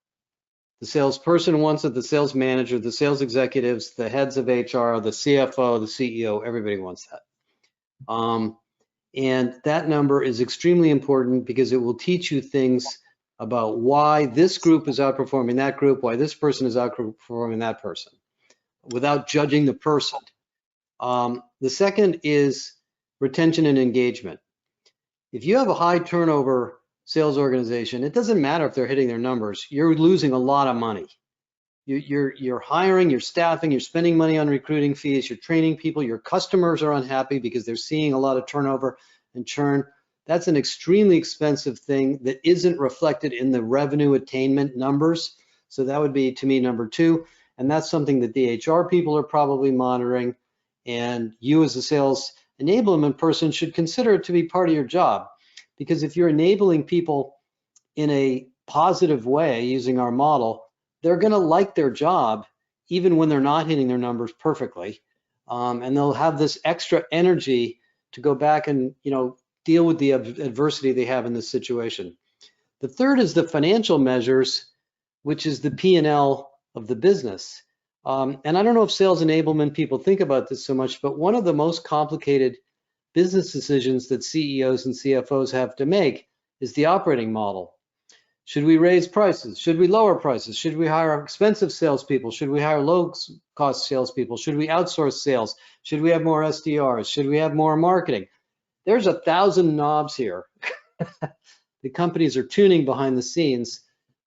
The salesperson wants it, the sales manager, the sales executives, the heads of HR, the CFO, the CEO, everybody wants that. And that number is extremely important because it will teach you things about why this group is outperforming that group, why this person is outperforming that person, without judging the person. The second is retention and engagement. If you have a high turnover sales organization, it doesn't matter if they're hitting their numbers, you're losing a lot of money. You're hiring, you're staffing, you're spending money on recruiting fees, you're training people, your customers are unhappy because they're seeing a lot of turnover and churn. That's an extremely expensive thing that isn't reflected in the revenue attainment numbers. So that would be, to me, number 2. And that's something that the HR people are probably monitoring. And you as a sales enablement person should consider it to be part of your job. Because if you're enabling people in a positive way using our model, they're going to like their job even when they're not hitting their numbers perfectly, and they'll have this extra energy to go back and, you know, deal with the adversity they have in this situation. The third is the financial measures, which is the P&L of the business. And I don't know if sales enablement people think about this so much, but one of the most complicated business decisions that CEOs and CFOs have to make is the operating model. Should we raise prices? Should we lower prices? Should we hire expensive salespeople? Should we hire low-cost salespeople? Should we outsource sales? Should we have more SDRs? Should we have more marketing? There's 1,000 knobs here. The companies are tuning behind the scenes.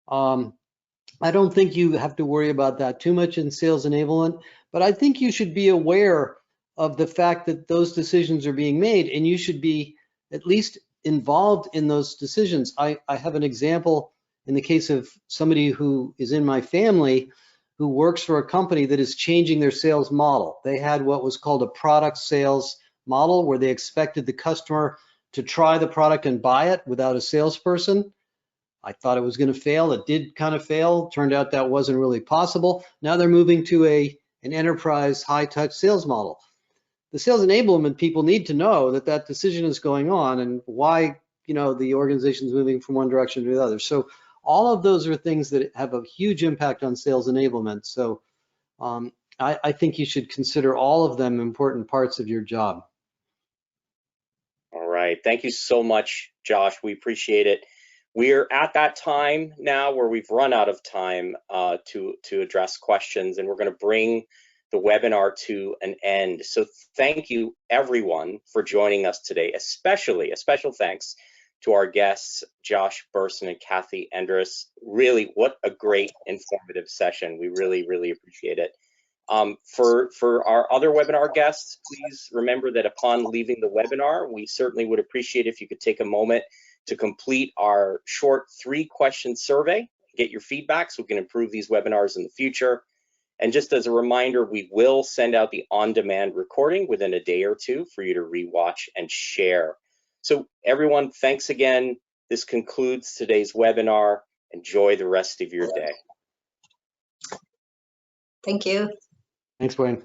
I don't think you have to worry about that too much in sales enablement, but I think you should be aware of the fact that those decisions are being made, and you should be at least involved in those decisions. I have an example in the case of somebody who is in my family who works for a company that is changing their sales model. They had what was called a product sales model where they expected the customer to try the product and buy it without a salesperson. I thought it was going to fail. It did kind of fail. Turned out that wasn't really possible. Now they're moving to an enterprise high-touch sales model. The sales enablement people need to know that that decision is going on and why, you know, the organization is moving from one direction to the other. So all of those are things that have a huge impact on sales enablement. So I think you should consider all of them important parts of your job. All right, thank you so much, Josh. We appreciate it. We're at that time now where we've run out of time to address questions, and we're going to bring the webinar to an end. So thank you everyone for joining us today, especially a special thanks to our guests, Josh Bersin and Kathy Endres. Really, what a great informative session. We really, really appreciate it. For our other webinar guests, please remember that upon leaving the webinar, we certainly would appreciate if you could take a moment to complete our short 3-question survey, get your feedback so we can improve these webinars in the future. And just as a reminder, we will send out the on-demand recording within a day or two for you to rewatch and share. So everyone, thanks again. This concludes today's webinar. Enjoy the rest of your day. Thank you. Thanks, Wayne.